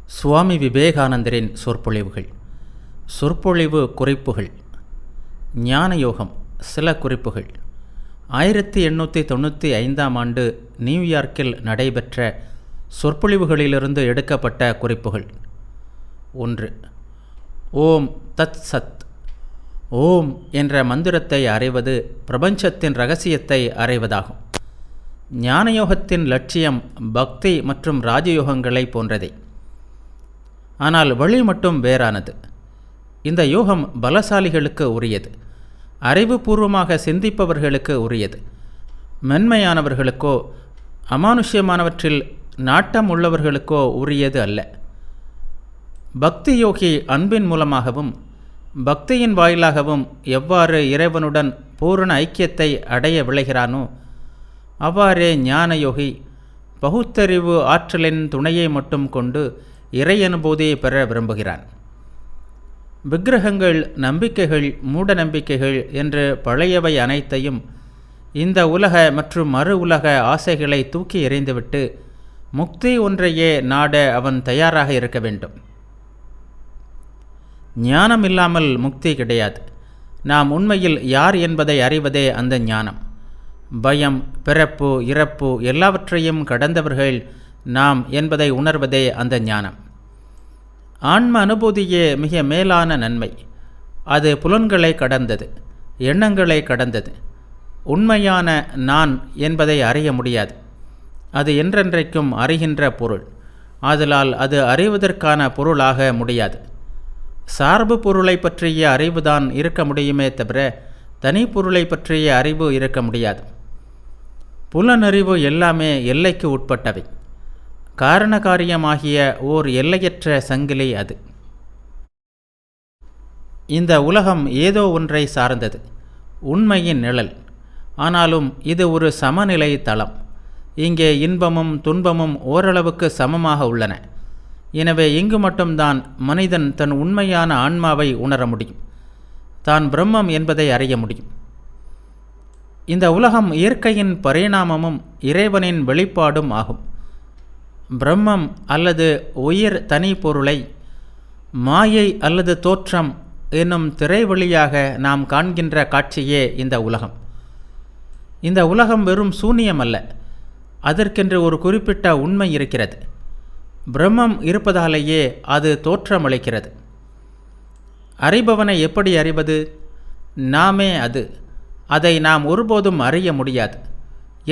சுவாமி விவேகானந்தரின் சொற்பொழிவுகள். சொற்பொழிவு குறிப்புகள். ஞானயோகம் சில குறிப்புகள். 1895ஆம் ஆண்டு நியூயார்க்கில் நடைபெற்ற சொற்பொழிவுகளிலிருந்து எடுக்கப்பட்ட குறிப்புகள். 1. ஓம் தத் சத். ஓம் என்ற மந்திரத்தை அறிவது பிரபஞ்சத்தின் இரகசியத்தை அறிவதாகும். ஞானயோகத்தின் லட்சியம் பக்தி மற்றும் ராஜயோகங்களை போன்றதே. ஆனால் வழி மட்டும் வேறானது. இந்த யோகம் பலசாலிகளுக்கு உரியது, அறிவுபூர்வமாக சிந்திப்பவர்களுக்கு உரியது. மென்மையானவர்களுக்கோ அமானுஷ்யமானவற்றில் நாட்டம் உள்ளவர்களுக்கோ உரியது அல்ல. பக்தி யோகி அன்பின் மூலமாகவும் பக்தியின் வாயிலாகவும் எவ்வாறு இறைவனுடன் பூரண ஐக்கியத்தை அடைய விளைகிறானோ அவ்வாறே ஞானயோகி பகுத்தறிவு ஆற்றலின் துணையை மட்டும் கொண்டு இறை அனுபூதியை பெற விரும்புகிறான். விக்கிரகங்கள், நம்பிக்கைகள், மூட நம்பிக்கைகள் என்று பழையவை அனைத்தையும், இந்த உலக மற்றும் மறு உலக ஆசைகளை தூக்கி எறிந்துவிட்டு முக்தி ஒன்றையே நாட அவன் தயாராக இருக்க வேண்டும். ஞானம் இல்லாமல் முக்தி கிடையாது. நாம் உண்மையில் யார் என்பதை அறிவதே அந்த ஞானம். பயம், பிறப்பு, இறப்பு எல்லாவற்றையும் கடந்தவர்கள் நாம் என்பதை உணர்வதே அந்த ஞானம். ஆன்ம அனுபூதியே மிக மேலான நன்மை. அது புலன்களை கடந்தது, எண்ணங்களை கடந்தது. உண்மையான நான் என்பதை அறிய முடியாது. அது என்றென்றைக்கும் அறிகின்ற பொருள். ஆதலால் அது அறிவதற்கான பொருளாக முடியாது. சார்பு பொருளை பற்றிய அறிவுதான் இருக்க முடியுமே தவிர தனி பொருளை பற்றிய அறிவு இருக்க முடியாது. புலனறிவு எல்லாமே எல்லைக்கு உட்பட்டவை. காரணகாரியமாகிய ஓர் எல்லையற்ற சங்கிலி அது. இந்த உலகம் ஏதோ ஒன்றை சார்ந்தது, உண்மையின் நிழல். ஆனாலும் இது ஒரு சமநிலை தளம். இங்கே இன்பமும் துன்பமும் ஓரளவுக்கு சமமாக உள்ளன. எனவே இங்கு மட்டும்தான் மனிதன் தன் உண்மையான ஆன்மாவை உணர முடியும், தான் பிரம்மம் என்பதை அறிய முடியும். இந்த உலகம் இயற்கையின் பரிணாமமும் இறைவனின் வெளிப்பாடும் ஆகும். பிரம்மம் அல்லது உயிர் தனி பொருளை மாயை அல்லது தோற்றம் என்னும் திரை வழியாக நாம் காண்கின்ற காட்சியே இந்த உலகம். இந்த உலகம் வெறும் சூனியம் அல்ல, அதற்கென்று ஒரு குறிப்பிட்ட உண்மை இருக்கிறது. பிரம்மம் இருப்பதாலேயே அது தோற்றமளிக்கிறது. அறிபவனை எப்படி அறிவது? நாமே அது. அதை நாம் ஒருபோதும் அறிய முடியாது,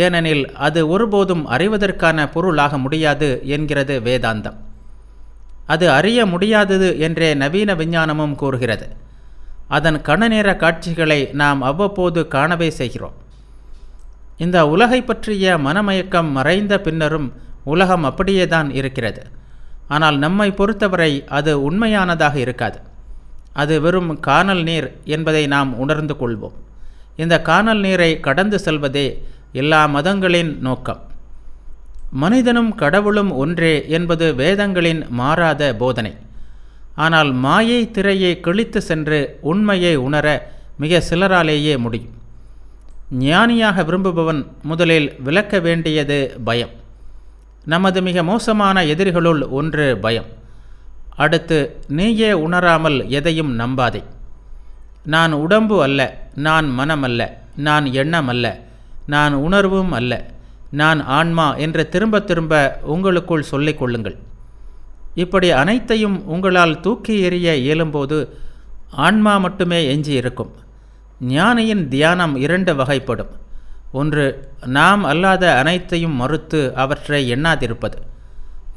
ஏனெனில் அது ஒருபோதும் அறிவதற்கான பொருளாக முடியாது என்கிறது வேதாந்தம். அது அறிய முடியாதது என்றே நவீன விஞ்ஞானமும் கூறுகிறது. அதன் கணநேர காட்சிகளை நாம் அவ்வப்போது காணவே செய்கிறோம். இந்த உலகை பற்றிய மனமயக்கம் மறைந்த பின்னரும் உலகம் அப்படியே தான் இருக்கிறது. ஆனால் நம்மை பொறுத்தவரை அது உண்மையானதாக இருக்காது. அது வெறும் கானல் நீர் என்பதை நாம் உணர்ந்து கொள்வோம். இந்த கானல் நீரை கடந்து செல்வதே எல்லா மதங்களின் நோக்கம். மனிதனும் கடவுளும் ஒன்றே என்பது வேதங்களின் மாறாத போதனை. ஆனால் மாயை திரையை கிழித்து சென்று உண்மையை உணர மிக சிலராலேயே முடியும். ஞானியாக விரும்புபவன் முதலில் விலக்க வேண்டியது பயம். நமது மிக மோசமான எதிரிகளுள் ஒன்று பயம். அடுத்து, நீயே உணராமல் எதையும் நம்பாதே. நான் உடம்பு அல்ல, நான் மனம் அல்ல, நான் எண்ணம் அல்ல, நான் உணர்வும் அல்ல, நான் ஆன்மா என்று திரும்ப திரும்ப உங்களுக்குள் சொல்லிக் கொள்ளுங்கள். இப்படி அனைத்தையும் உங்களால் தூக்கி எறிய இயலும்போது ஆன்மா மட்டுமே எஞ்சி இருக்கும். ஞானியின் தியானம் 2 வகைப்படும். ஒன்று, நாம் அல்லாத அனைத்தையும் மறுத்து அவற்றை எண்ணாதிருப்பது.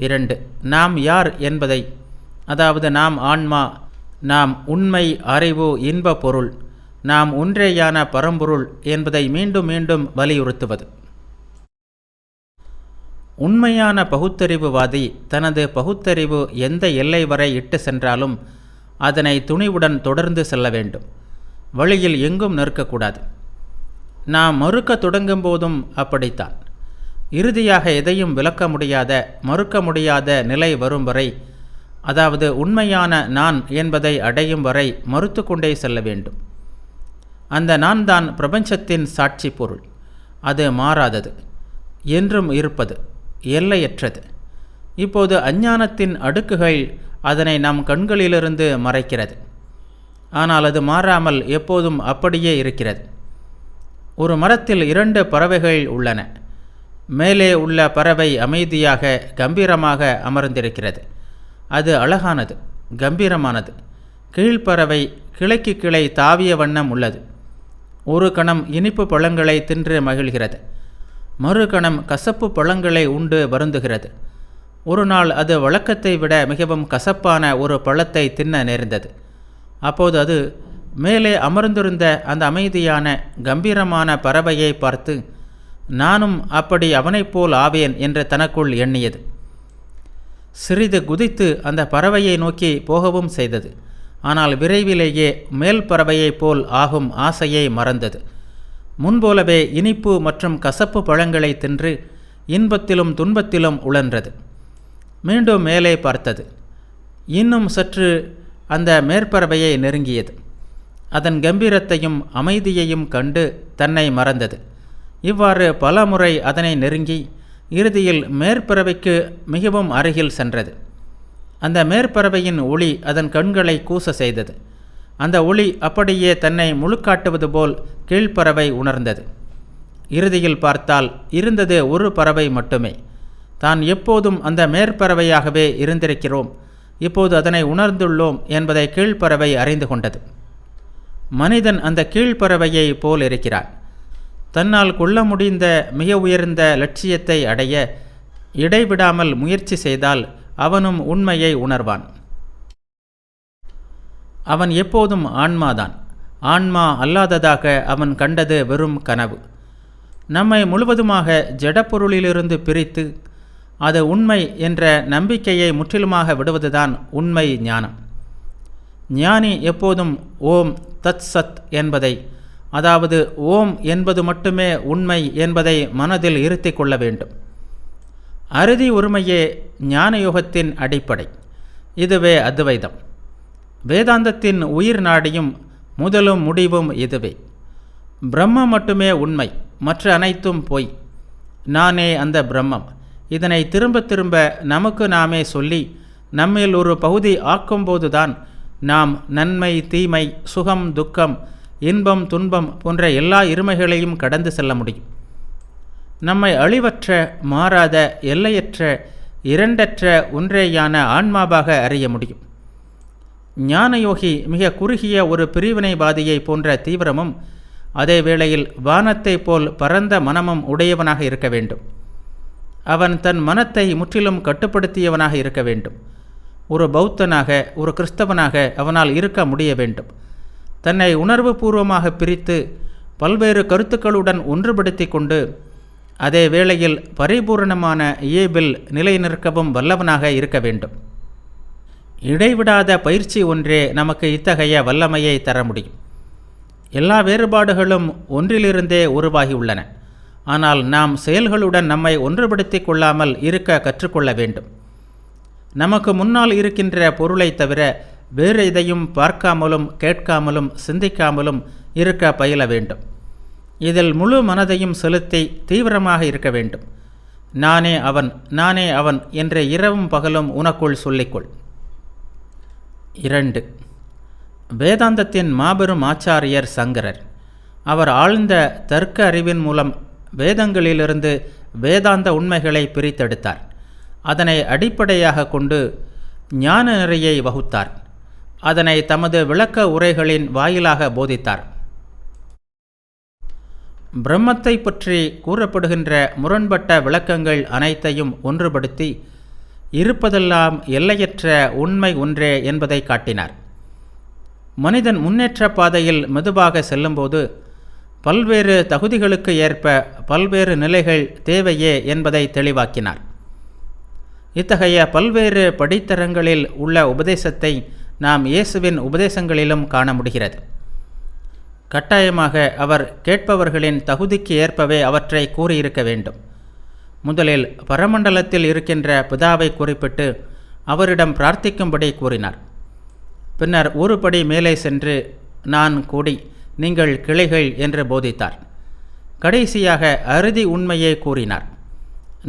2, நாம் யார் என்பதை, அதாவது நாம் ஆன்மா, நாம் உண்மை, அறிவு, இன்ப பொருள், நாம் ஒன்றேயான பரம்பொருள் என்பதை மீண்டும் மீண்டும் வலியுறுத்துவது. உண்மையான பகுத்தறிவுவாதி தனது பகுத்தறிவு எந்த எல்லை வரை இட்டு சென்றாலும் அதனை துணிவுடன் தொடர்ந்து செல்ல வேண்டும். வழியில் எங்கும் நிற்கக்கூடாது. நாம் மறுக்க தொடங்கும் போதும் அப்படித்தான். இறுதியாக எதையும் விளக்க முடியாத, மறுக்க முடியாத நிலை வரும் வரை, அதாவது உண்மையான நான் என்பதை அடையும் வரை மறுத்து கொண்டே செல்ல வேண்டும். அந்த நான் தான் பிரபஞ்சத்தின் சாட்சி பொருள். அது மாறாதது, என்றும் இருப்பது, எல்லையற்றது. இப்போது அஞ்ஞானத்தின் அடுக்குகள் அதனை நம் கண்களிலிருந்து மறைக்கிறது. ஆனால் அது மாறாமல் எப்போதும் அப்படியே இருக்கிறது. ஒரு மரத்தில் 2 பறவைகள் உள்ளன. மேலே உள்ள பறவை அமைதியாக கம்பீரமாக அமர்ந்திருக்கிறது. அது அழகானது, கம்பீரமானது. கீழ்ப்பறவை கிளைக்கு கிளை தாவிய வண்ணம் உள்ளது. ஒரு கணம் இனிப்பு பழங்களை தின்று மகிழ்கிறது, மறு கணம் கசப்பு பழங்களை உண்டு வருந்துகிறது. ஒரு நாள் அது வழக்கத்தை விட மிகவும் கசப்பான ஒரு பழத்தை தின்ன நேர்ந்தது. அப்போது அது மேலே அமர்ந்திருந்த அந்த அமைதியான கம்பீரமான பறவையை பார்த்து, நானும் அப்படி அவனைப் போல் ஆவேன் என்று தனக்குள் எண்ணியது. சிறிது குதித்து அந்த பறவையை நோக்கி போகவும் செய்தது. ஆனால் விரைவிலேயே மேல் பறவையைப் போல் ஆகும் ஆசையை மறந்தது. முன்போலவே இனிப்பு மற்றும் கசப்பு பழங்களை தின்று இன்பத்திலும் துன்பத்திலும் உழன்றது. மீண்டும் மேலே பார்த்தது. இன்னும் சற்று அந்த மேற்பறவையை நெருங்கியது. அதன் கம்பீரத்தையும் அமைதியையும் கண்டு தன்னை மறந்தது. இவ்வாறு பல முறை அதனை நெருங்கி இறுதியில் மேற்பறவைக்கு மிகவும் அருகில் சென்றது. அந்த மேற்பறவையின் ஒளி அதன் கண்களை கூச செய்தது. அந்த ஒளி அப்படியே தன்னை முழுக்காட்டுவது போல் கீழ்ப்பறவை உணர்ந்தது. இறுதியில் பார்த்தால் இருந்தது ஒரு பறவை மட்டுமே. தான் எப்போதும் அந்த மேற்பறவையாகவே இருந்திருக்கிறோம், இப்போது அதனை உணர்ந்துள்ளோம் என்பதை கீழ்ப்பறவை அறிந்து கொண்டது. மனிதன் அந்த கீழ்ப்பறவையை போல் இருக்கிறான். தன்னால் கொள்ள முடிந்த மிக உயர்ந்த லட்சியத்தை அடைய இடைவிடாமல் முயற்சி செய்தால் அவனும் உண்மையை உணர்வான். அவன் எப்போதும் ஆன்மாதான். ஆன்மா அல்லாததாக அவன் கண்டது வெறும் கனவு. நம்மை முழுவதுமாக ஜடப்பொருளிலிருந்து பிரித்து அது உண்மை என்ற நம்பிக்கையை முற்றிலுமாக விடுவதுதான் உண்மை ஞானம். ஞானி எப்போதும் ஓம் தத் சத் என்பதை, அதாவது ஓம் என்பது மட்டுமே உண்மை என்பதை மனதில் இருத்தி கொள்ள வேண்டும். அறுதி ஒருமையே ஞானயோகத்தின் அடிப்படை. இதுவே அத்வைதம். வேதாந்தத்தின் உயிர் நாடியும் முதலும் முடிவும் இதுவே. பிரம்மம் மட்டுமே உண்மை, மற்ற அனைத்தும் பொய். நானே அந்த பிரம்மம். இதனை திரும்ப திரும்ப நமக்கு நாமே சொல்லி நம்மில் ஒரு பகுதி ஆக்கும்போதுதான் நாம் நன்மை தீமை, சுகம் துக்கம், இன்பம் துன்பம் போன்ற எல்லா இருமைகளையும் கடந்து செல்ல முடியும். நம்மை அழிவற்ற, மாறாத, எல்லையற்ற, இரண்டற்ற ஒன்றேயான ஆன்மாவாக அறிய முடியும். ஞானயோகி மிக குறுகிய ஒரு பிரிவினைவாதியை போன்ற தீவிரமும் அதே வேளையில் வானத்தை போல் பரந்த மனமும் உடையவனாக இருக்க வேண்டும். அவன் தன் மனத்தை முற்றிலும் கட்டுப்படுத்தியவனாக இருக்க வேண்டும். ஒரு பௌத்தனாக, ஒரு கிறிஸ்தவனாக அவனால் இருக்க முடிய வேண்டும். தன்னை உணர்வு பூர்வமாக பிரித்து பல்வேறு கருத்துக்களுடன் ஒன்றுபடுத்தி கொண்டு அதே வேளையில் பரிபூரணமான இயல்பில் நிலை நிற்கவும் வல்லவனாக இருக்க வேண்டும். இடைவிடாத பயிற்சி ஒன்றே நமக்கு இத்தகைய வல்லமையை தர முடியும். எல்லா வேறுபாடுகளும் ஒன்றிலிருந்தே உருவாகியுள்ளன. ஆனால் நாம் செயல்களுடன் நம்மை ஒன்றுபடுத்தி கொள்ளாமல் இருக்க கற்றுக்கொள்ள வேண்டும். நமக்கு முன்னால் இருக்கின்ற பொருளை தவிர வேறு எதையும் பார்க்காமலும் கேட்காமலும் சிந்திக்காமலும் இருக்க பயில வேண்டும். இதில் முழு மனதையும் செலுத்தி தீவிரமாக இருக்க வேண்டும். நானே அவன், நானே அவன் என்ற இரவும் பகலும் உனக்குள் சொல்லிக்கொள். 2. வேதாந்தத்தின் மாபெரும் ஆச்சாரியர் சங்கரர். அவர் ஆழ்ந்த தர்க்க அறிவின் மூலம் வேதங்களிலிருந்து வேதாந்த உண்மைகளை பிரித்தெடுத்தார். அதனை அடிப்படையாக கொண்டு ஞான நெறியை வகுத்தார். அதனை தமது விளக்க உரைகளின் வாயிலாக போதித்தார். பிரம்மத்தை பற்றி கூறப்படுகின்ற முரண்பட்ட விளக்கங்கள் அனைத்தையும் ஒன்றுபடுத்தி இருப்பதெல்லாம் எல்லையற்ற உண்மை ஒன்றே என்பதை காட்டினார். மனிதன் முன்னேற்ற பாதையில் மெதுவாக செல்லும்போது பல்வேறு தகுதிகளுக்கு ஏற்ப பல்வேறு நிலைகள் தேவையே என்பதை தெளிவாக்கினார். இத்தகைய பல்வேறு படித்தரங்களில் உள்ள உபதேசத்தை நாம் இயேசுவின் உபதேசங்களிலும் காண முடிகிறது. கட்டாயமாக அவர் கேட்பவர்களின் தகுதிக்கு ஏற்பவே அவற்றை கூறியிருக்க வேண்டும். முதலில் பரமண்டலத்தில் இருக்கின்ற பிதாவை குறிப்பிட்டு அவரிடம் பிரார்த்திக்கும்படி கூறினார். பின்னர் ஒரு படி மேலே சென்று நான் கொடி, நீங்கள் கிளைகள் என்று போதித்தார். கடைசியாக அறுதி உண்மையை கூறினார்.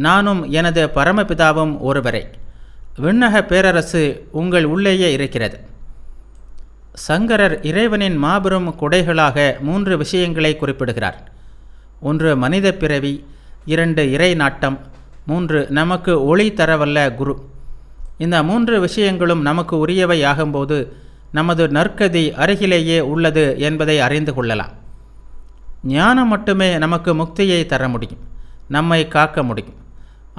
நானும் எனது பரமபிதாவும் ஒருவரே. விண்ணக பேரரசு உங்கள் உள்ளேயே இருக்கிறது. சங்கரர் இறைவனின் மாபெரும் கொடைகளாக 3 விஷயங்களை குறிப்பிடுகிறார். 1 மனித பிறவி, 2 இறை நாட்டம், 3 நமக்கு ஒளி தரவல்ல குரு. இந்த 3 விஷயங்களும் நமக்கு உரியவை ஆகும்போது நமது நற்கதி அருகிலேயே உள்ளது என்பதை அறிந்து கொள்ளலாம். ஞானம் மட்டுமே நமக்கு முக்தியை தர முடியும், நம்மை காக்க முடியும்.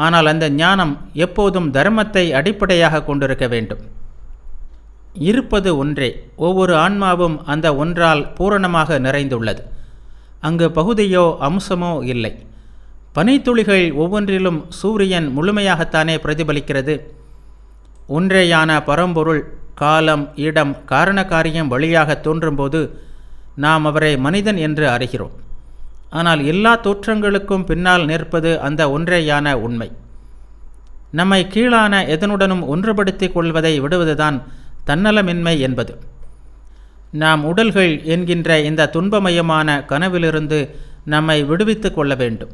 ஆனால் அந்த ஞானம் எப்போதும் தர்மத்தை அடிப்படையாக கொண்டிருக்க வேண்டும். இருப்பது ஒன்றே, ஒவ்வொரு ஆன்மாவும் அந்த ஒன்றால் பூரணமாக நிறைந்துள்ளது. அங்கு பகுதியோ அம்சமோ இல்லை. பனித்துளிகள் ஒவ்வொன்றிலும் சூரியன் முழுமையாகத்தானே பிரதிபலிக்கிறது. ஒன்றேயான பரம்பொருள் காலம், இடம், காரணகாரியம் வழியாக தோன்றும்போது நாம் அவரை மனிதன் என்று அறிகிறோம். ஆனால் எல்லா தோற்றங்களுக்கும் பின்னால் நிற்பது அந்த ஒன்றேயான உண்மை. நம்மை கீழான எதனுடனும் ஒன்றுபடுத்தி கொள்வதை விடுவதுதான் தன்னலமின்மை என்பது. நாம் உடல்கள் என்கின்ற இந்த துன்பமயமான கனவிலிருந்து நம்மை விடுவித்து கொள்ள வேண்டும்.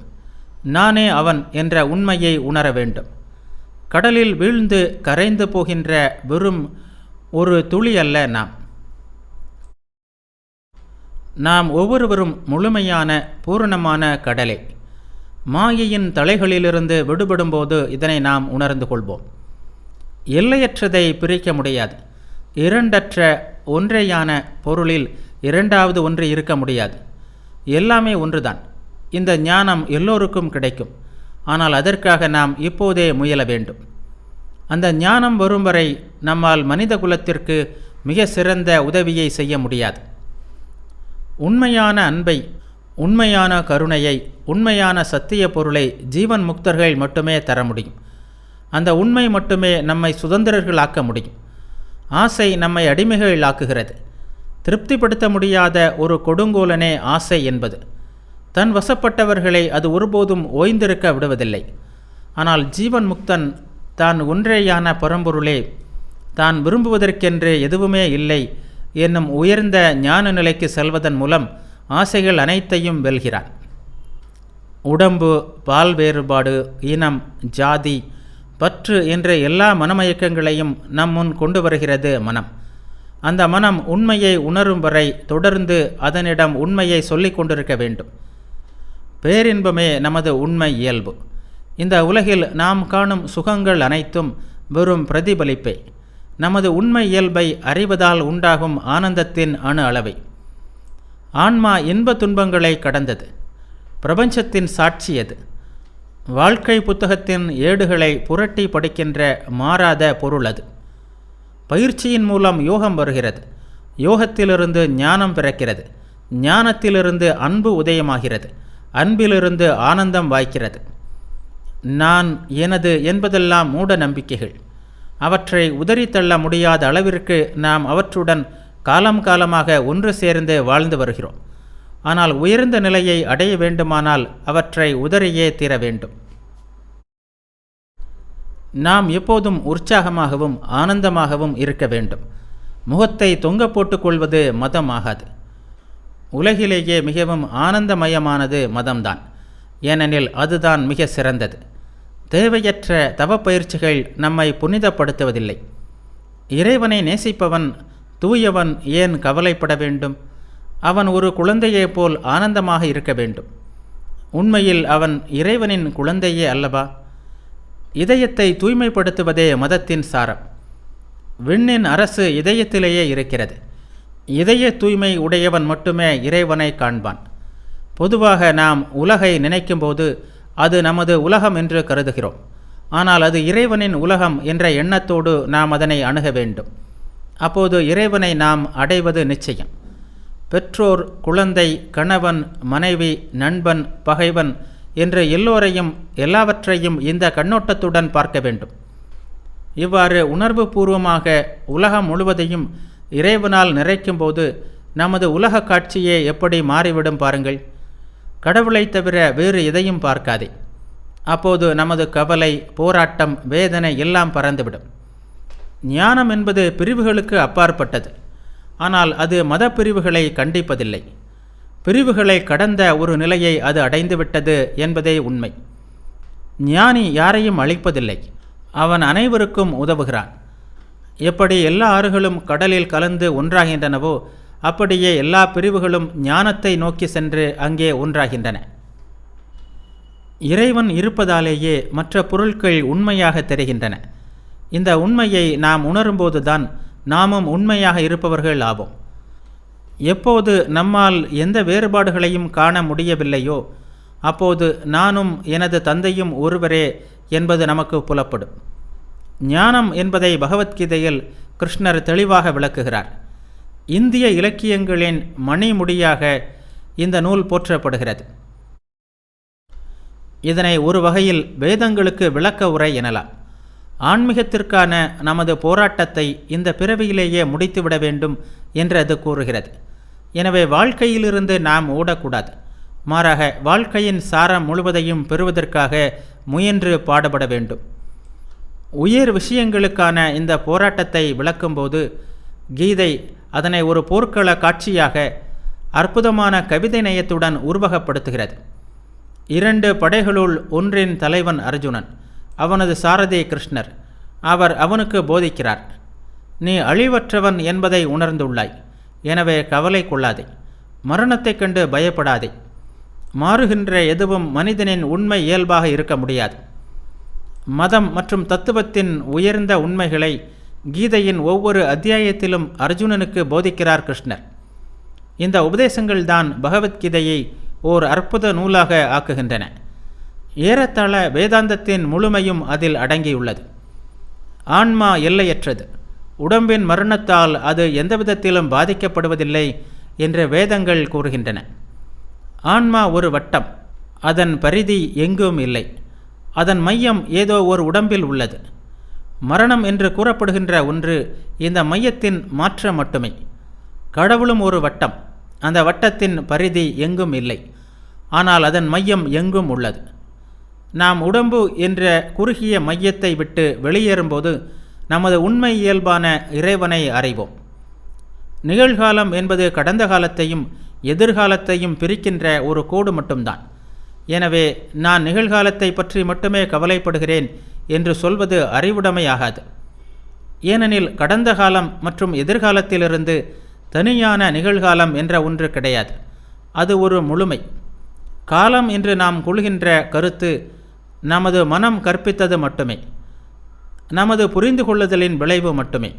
நானே அவன் என்ற உண்மையை உணர வேண்டும். கடலில் வீழ்ந்து கரைந்து போகின்ற வெறும் ஒரு துளி அல்ல நாம் ஒவ்வொருவரும் முழுமையான பூரணமான கடலே. மாயையின் தலைகளிலிருந்து விடுபடும்போது இதனை நாம் உணர்ந்து கொள்வோம். எல்லையற்றதை பிரிக்க முடியாது. இரண்டற்ற ஒன்றேயான பொருளில் இரண்டாவது ஒன்று இருக்க முடியாது. எல்லாமே ஒன்றுதான். இந்த ஞானம் எல்லோருக்கும் கிடைக்கும். ஆனால் அதற்காக நாம் இப்போதே முயல வேண்டும். அந்த ஞானம் வரும் வரை நம்மால் மனித குலத்திற்கு மிக சிறந்த உதவியை செய்ய முடியாது. உண்மையான அன்பை, உண்மையான கருணையை, உண்மையான சத்திய பொருளை ஜீவன் முக்தர்கள் மட்டுமே தர முடியும். அந்த உண்மை மட்டுமே நம்மை சுதந்திரர்களாக்க முடியும். ஆசை நம்மை அடிமைகள் ஆக்குகிறது. திருப்திப்படுத்த முடியாத ஒரு கொடுங்கோலனே ஆசை என்பது. தன் வசப்பட்டவர்களை அது ஒருபோதும் ஓய்ந்திருக்க விடுவதில்லை. ஆனால் ஜீவன் முக்தன் தான் ஒன்றேயான பரம்பொருளே, தான் விரும்புவதற்கென்று எதுவுமே இல்லை என்னும் உயர்ந்த ஞான நிலைக்கு செல்வதன் மூலம் ஆசைகள் அனைத்தையும் வெல்கிறான். உடம்பு, பால் வேறுபாடு, இனம், ஜாதி, பற்று என்ற எல்லா மனமயக்கங்களையும் நம் முன் கொண்டு வருகிறது மனம். அந்த மனம் உண்மையை உணரும் வரை தொடர்ந்து அதனிடம் உண்மையை சொல்லிக் கொண்டிருக்க வேண்டும். பேரின்பமே நமது உண்மை இயல்பு. இந்த உலகில் நாம் காணும் சுகங்கள் அனைத்தும் வெறும் பிரதிபலிப்பே. நமது உண்மை இயல்பை அறிவதால் உண்டாகும் ஆனந்தத்தின் அணு அளவை. ஆன்மா இன்ப துன்பங்களை கடந்தது. பிரபஞ்சத்தின் சாட்சி அது. வாழ்க்கை புத்தகத்தின் ஏடுகளை புரட்டி படிக்கின்ற மாறாத பொருள் அது. பயிற்சியின் மூலம் யோகம் வருகிறது. யோகத்திலிருந்து ஞானம் பிறக்கிறது. ஞானத்திலிருந்து அன்பு உதயமாகிறது. அன்பிலிருந்து ஆனந்தம் வாய்க்கிறது. நான், எனது என்பதெல்லாம் மூட நம்பிக்கைகள். அவற்றை உதறித்தள்ள முடியாத அளவிற்கு நாம் அவற்றுடன் காலம் காலமாக ஒன்று சேர்ந்து வாழ்ந்து வருகிறோம். ஆனால் உயர்ந்த நிலையை அடைய வேண்டுமானால் அவற்றை உதறியே தீர வேண்டும். நாம் எப்போதும் உற்சாகமாகவும் ஆனந்தமாகவும் இருக்க வேண்டும். முகத்தை தொங்க போட்டுக் கொள்வது மதம் ஆகாது. உலகிலேயே மிகவும் ஆனந்தமயமானது மதம்தான். ஏனெனில் அதுதான் மிக சிறந்தது. தேவையற்ற தவப்பயிற்சிகள் நம்மை புனிதப்படுத்துவதில்லை. இறைவனை நேசிப்பவன், தூயவன் ஏன் கவலைப்பட வேண்டும்? அவன் ஒரு குழந்தையைப் போல் ஆனந்தமாக இருக்க வேண்டும். உண்மையில் அவன் இறைவனின் குழந்தையே அல்லவா? இதயத்தை தூய்மைப்படுத்துவதே மதத்தின் சாரம். விண்ணின் அரசு இதயத்திலேயே இருக்கிறது. இதய தூய்மை உடையவன் மட்டுமே இறைவனை காண்பான். பொதுவாக நாம் உலகை நினைக்கும்போது அது நமது உலகம் என்று கருதுகிறோம். ஆனால் அது இறைவனின் உலகம் என்ற எண்ணத்தோடு நாம் அதனை அணுக வேண்டும். அப்போது இறைவனை நாம் அடைவது நிச்சயம். பெற்றோர், குழந்தை, கணவன், மனைவி, நண்பன், பகைவன் என்று எல்லோரையும் எல்லாவற்றையும் இந்த கண்ணோட்டத்துடன் பார்க்க வேண்டும். இவ்வாறு உணர்வு பூர்வமாக உலகம் முழுவதையும் இறைவனால் நிறைக்கும்போது நமது உலக காட்சியே எப்படி மாறிவிடும் பாருங்கள். கடவுளை தவிர வேறு எதையும் பார்க்காதே. அப்போது நமது கவலை, போராட்டம், வேதனை எல்லாம் பறந்துவிடும். ஞானம் என்பது பிரிவுகளுக்கு அப்பாற்பட்டது. ஆனால் அது மத பிரிவுகளை கண்டிப்பதில்லை. பிரிவுகளை கடந்த ஒரு நிலையை அது அடைந்துவிட்டது என்பதே உண்மை. ஞானி யாரையும் அழிப்பதில்லை. அவன் அனைவருக்கும் உதவுகிறான். எப்படி எல்லா ஆறுகளும் கடலில் கலந்து ஒன்றாகின்றனவோ அப்படியே எல்லா பிரிவுகளும் ஞானத்தை நோக்கி சென்று அங்கே ஒன்றாகின்றன. இறைவன் இருப்பதாலேயே மற்ற பொருட்கள் உண்மையாக தெரிகின்றன. இந்த உண்மையை நாம் உணரும்போதுதான் நாமும் உண்மையாக இருப்பவர்கள் ஆவோம். எப்போது நம்மால் எந்த வேறுபாடுகளையும் காண முடியவில்லையோ அப்போது நானும் எனது தந்தையும் ஒருவரே என்பது நமக்கு புலப்படும். ஞானம் என்பதை பகவத்கீதையில் கிருஷ்ணர் தெளிவாக விளக்குகிறார். இந்திய இலக்கியங்களின் மணிமுடியாக இந்த நூல் போற்றப்படுகிறது. இதனை ஒரு வகையில் வேதங்களுக்கு விளக்க உரை எனலாம். ஆன்மீகத்திற்கான நமது போராட்டத்தை இந்த பிறவியிலேயே முடித்துவிட வேண்டும் என்று அது கூறுகிறது. எனவே வாழ்க்கையிலிருந்து நாம் ஓடக்கூடாது. மாறாக வாழ்க்கையின் சாரம் முழுவதையும் பெறுவதற்காக முயன்று பாடுபட வேண்டும். உயர் விஷயங்களுக்கான இந்த போராட்டத்தை விளக்கும்போது கீதை அதனை ஒரு போர்க்கள காட்சியாக அற்புதமான கவிதை நயத்துடன் உருவகப்படுத்துகிறது. 2 படைகளுள் ஒன்றின் தலைவன் அர்ஜுனன், அவனது சாரதி கிருஷ்ணர். அவர் அவனுக்கு போதிக்கிறார். நீ அழிவற்றவன் என்பதை உணர்ந்துள்ளாய். எனவே கவலை கொள்ளாதே. மரணத்தைக் கண்டு பயப்படாதே. மாறுகின்ற எதுவும் மனிதனின் உண்மை இயல்பாக இருக்க முடியாது. மதம் மற்றும் தத்துவத்தின் உயர்ந்த உண்மைகளை கீதையின் ஒவ்வொரு அத்தியாயத்திலும் அர்ஜுனனுக்கு போதிக்கிறார் கிருஷ்ணர். இந்த உபதேசங்கள்தான் பகவத்கீதையை ஓர் அற்புத நூலாக ஆக்குகின்றன. ஏறத்தாழ வேதாந்தத்தின் முழுமையும் அதில் அடங்கியுள்ளது. ஆன்மா எல்லையற்றது. உடம்பின் மரணத்தால் அது எந்தவிதத்திலும் பாதிக்கப்படுவதில்லை என்று வேதங்கள் கூறுகின்றன. ஆன்மா ஒரு வட்டம். அதன் பரிதி எங்கும் இல்லை. அதன் மையம் ஏதோ ஒரு உடம்பில் உள்ளது. மரணம் என்று கூறப்படுகின்ற ஒன்று இந்த மையத்தின் மாற்றம் மட்டுமே. கடவுளும் ஒரு வட்டம். அந்த வட்டத்தின் பரிதி எங்கும் இல்லை. ஆனால் அதன் மையம் எங்கும் உள்ளது. நாம் உடம்பு என்ற குறுகிய மையத்தை விட்டு வெளியேறும்போது நமது உண்மை இயல்பான இறைவனை அறிவோம். நிகழ்காலம் என்பது கடந்த காலத்தையும் எதிர்காலத்தையும் பிரிக்கின்ற ஒரு கோடு மட்டும்தான். எனவே நான் நிகழ்காலத்தை பற்றி மட்டுமே கவலைப்படுகிறேன் என்று சொல்வது அறிவுடைமையாகாது. ஏனெனில் கடந்த காலம் மற்றும் எதிர்காலத்திலிருந்து தனியான நிகழ்காலம் என்ற ஒன்று கிடையாது. அது ஒரு முழுமை. காலம் என்று நாம் கொள்கின்ற கருத்து நமது மனம் கற்பித்தது மட்டுமே, நமது புரிந்து கொள்ளுதலின் விளைவு மட்டுமே.